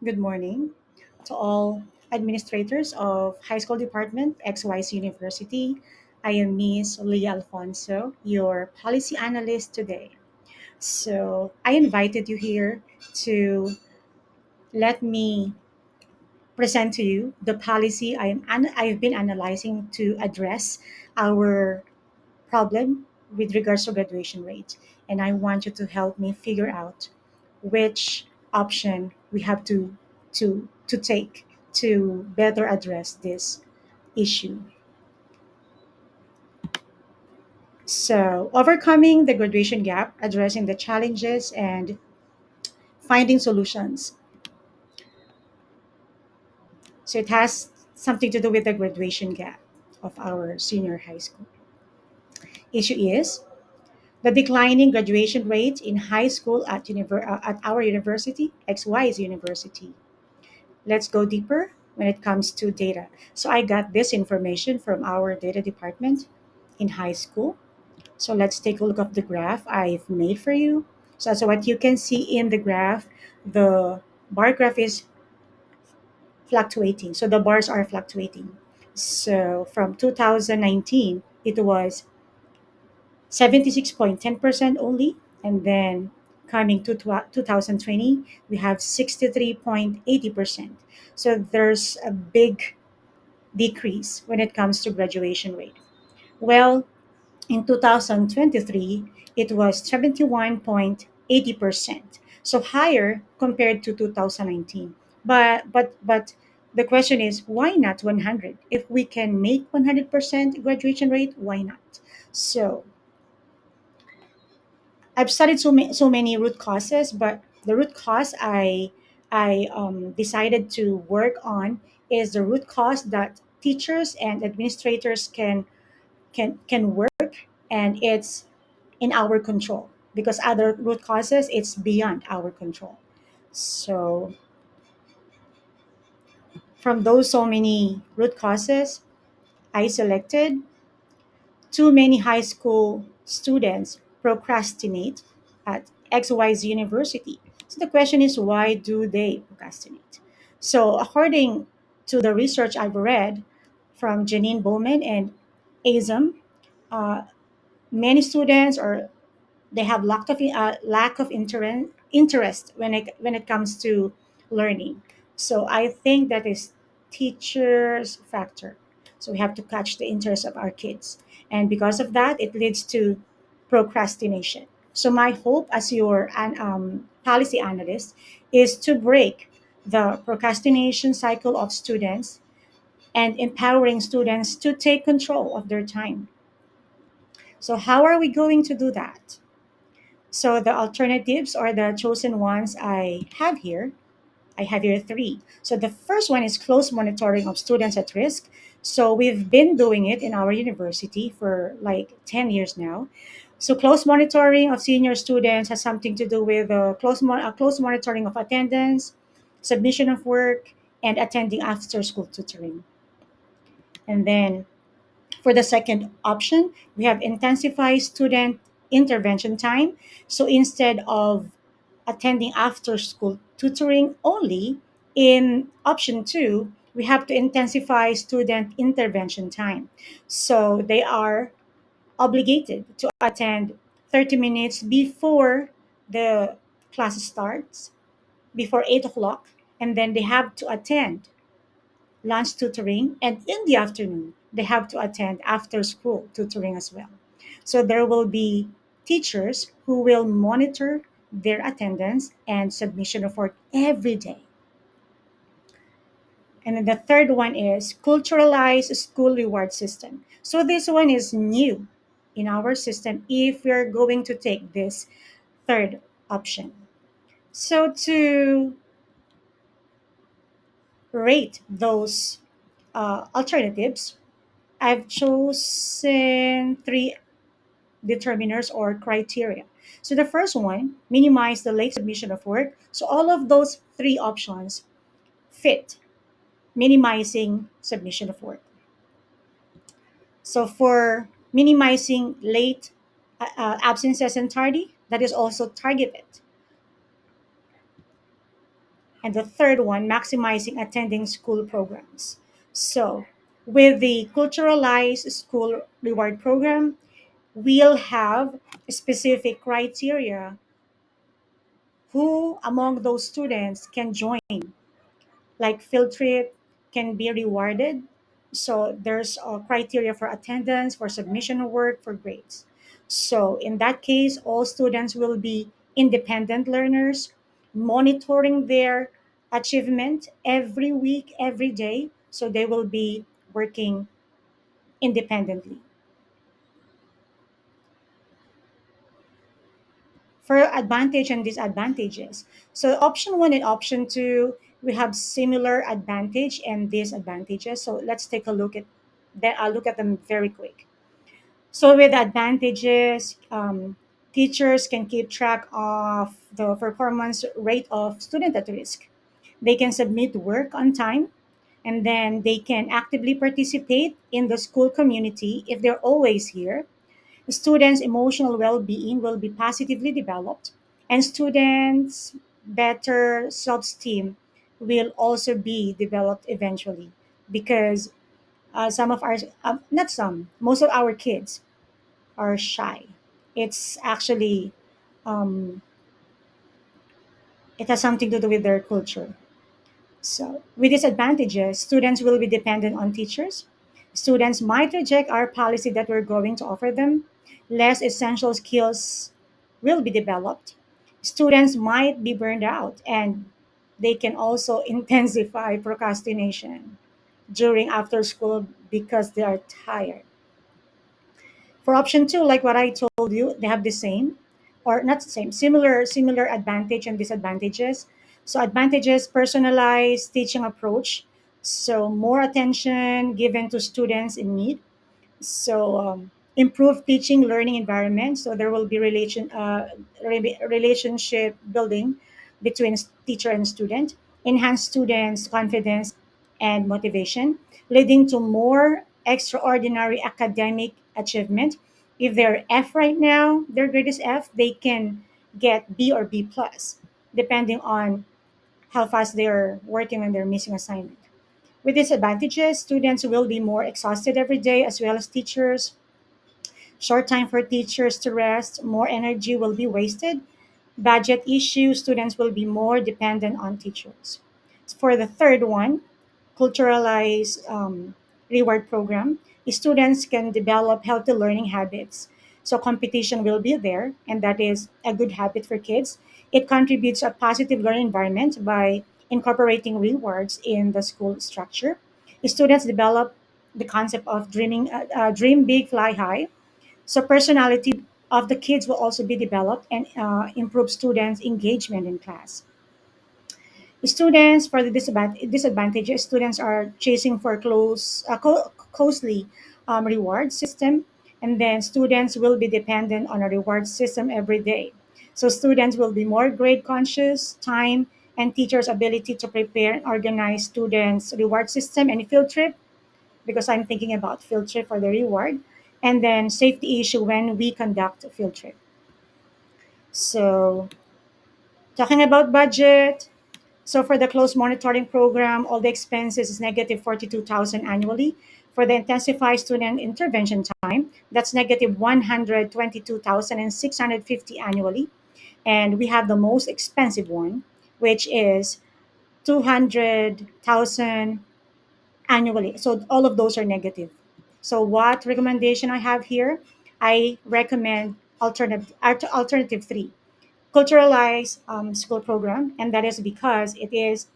Good morning to all administrators of High School Department, XYZ University. I am Miss Leah Alfonso, your policy analyst today. So I invited you here to let me present to you the policy I've been analyzing to address our problem with regards to graduation rate. And I want you to help me figure out which option we have to take to better address this issue. So, overcoming the graduation gap, addressing the challenges, and finding solutions. So, it has something to do with the graduation gap of our senior high school. Issue is the declining graduation rate in high school at our university, XY's university. Let's go deeper when it comes to data. So I got this information from our data department in high school. So let's take a look at the graph I've made for you. So what you can see in the graph, the bar graph is fluctuating. So the bars are fluctuating. So from 2019, it was 76.10% only. And then coming to 2020, we have 63.80%. So there's a big decrease when it comes to graduation rate. Well, in 2023, it was 71.80%. So higher compared to 2019. But the question is, why not 100? If we can make 100% graduation rate, why not? So I've studied so many root causes, but the root cause I decided to work on is the root cause that teachers and administrators can work, and it's in our control, because other root causes it's beyond our control. So from those so many root causes, I selected too many high school students procrastinate at XYZ University. So the question is, why do they procrastinate? So according to the research I've read from Janine Bowman and ASM, uh, many students or they have lack of interest when it comes to learning. So I think that is teachers factor. So we have to catch the interest of our kids, and because of that, it leads to procrastination. So my hope as your policy analyst is to break the procrastination cycle of students and empowering students to take control of their time. So how are we going to do that? So the alternatives or the chosen ones I have here three. So the first one is close monitoring of students at risk. So we've been doing it in our university for like 10 years now. So close monitoring of senior students has something to do with close monitoring of attendance, submission of work, and attending after school tutoring. And then for the second option, we have intensified student intervention time. So instead of attending after school tutoring only, in option two, we have to intensify student intervention time. So they are obligated to attend 30 minutes before the class starts, before 8 o'clock, and then they have to attend lunch tutoring, and in the afternoon they have to attend after school tutoring as well. So there will be teachers who will monitor their attendance and submission of work every day. And then the third one is culturalized school reward system. So this one is new in our system if we're going to take this third option. So to rate those alternatives, I've chosen three determiners or criteria. So the first one, minimize the late submission of work. So all of those three options fit minimizing submission of work. So for minimizing late absences and tardy, that is also targeted. And the third one, maximizing attending school programs. So, with the culturalized school reward program, we'll have specific criteria who among those students can join, like field trip can be rewarded. So there's a criteria for attendance, for submission of work, for grades. So in that case, all students will be independent learners, monitoring their achievement every week, every day. So they will be working independently. For advantage and disadvantages. So option one and option two, we have similar advantage and disadvantages. So let's take a look at that. I'll look at them very quick. So with advantages, teachers can keep track of the performance rate of student at risk. They can submit work on time, and then they can actively participate in the school community if they're always here. Students' emotional well-being will be positively developed, and students' better self-esteem will also be developed eventually, because some of our not some most of our kids are shy. It's actually um, it has something to do with their culture. So, with disadvantages, students will be dependent on teachers. Students might reject our policy that we're going to offer them. Less essential skills will be developed. Students might be burned out, and they can also intensify procrastination during after school because they are tired. For option two, like what I told you, they have the same, or not the same, similar advantage and disadvantages. So advantages, personalized teaching approach. So more attention given to students in need. So improve teaching learning environment. So there will be relationship building between teacher and student. Enhance students confidence and motivation, leading to more extraordinary academic achievement. If they're F right now, their grade is F, they can get B or B plus, depending on how fast they're working when they're missing assignment. With disadvantages, students will be more exhausted every day, as well as teachers. Short time for teachers to rest, more energy will be wasted. Budget issues, students will be more dependent on teachers. For the third one, culturalized reward program, students can develop healthy learning habits. So competition will be there, and that is a good habit for kids. It contributes a positive learning environment by incorporating rewards in the school structure. Students develop the concept of dream big, fly high. So personality of the kids will also be developed and improve students' engagement in class. Students, for the disadvantages, students are chasing for costly reward system, and then students will be dependent on a reward system every day. So students will be more grade conscious, time and teachers' ability to prepare and organize students' reward system and field trip, because I'm thinking about field trip for the reward, and then safety issue when we conduct a field trip. So talking about budget, so for the close monitoring program, all the expenses is negative 42,000 annually. For the intensified student intervention time, that's negative 122,650 annually. And we have the most expensive one, which is 200,000 annually. So all of those are negative. So what recommendation I have here? I recommend alternative three, culturalized school program, and that is because it is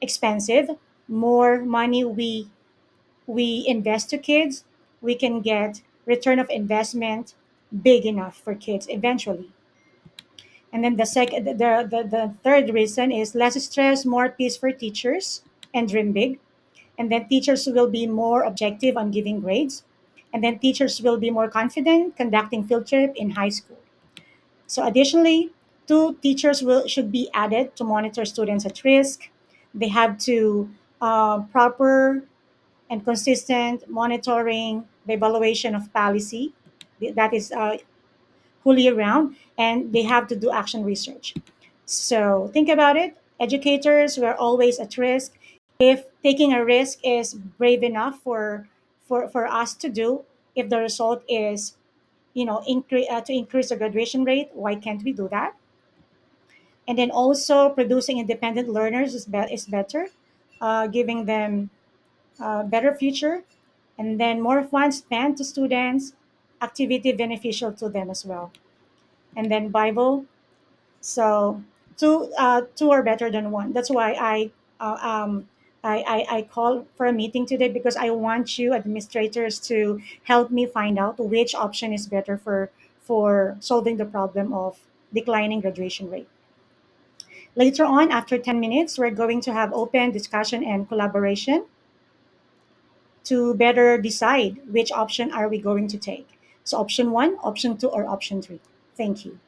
expensive. More money we invest to kids, we can get return of investment big enough for kids eventually. And then the third reason is less stress, more peace for teachers, and dream big. And then teachers will be more objective on giving grades. And then teachers will be more confident conducting field trip in high school. So additionally, two teachers will should be added to monitor students at risk. They have to proper and consistent monitoring the evaluation of policy. That is whole year round, and they have to do action research. So think about it. Educators, we're always at risk. If taking a risk is brave enough for us to do, if the result is, to increase the graduation rate, why can't we do that? And then also producing independent learners is better, giving them a better future, and then more funds spent to students, activity beneficial to them as well. And then Bible, so two are better than one. That's why uh, um, I call for a meeting today, because I want you administrators to help me find out which option is better for solving the problem of declining graduation rate. Later on, after 10 minutes, we're going to have open discussion and collaboration to better decide which option are we going to take. So option one, option two, or option three. Thank you.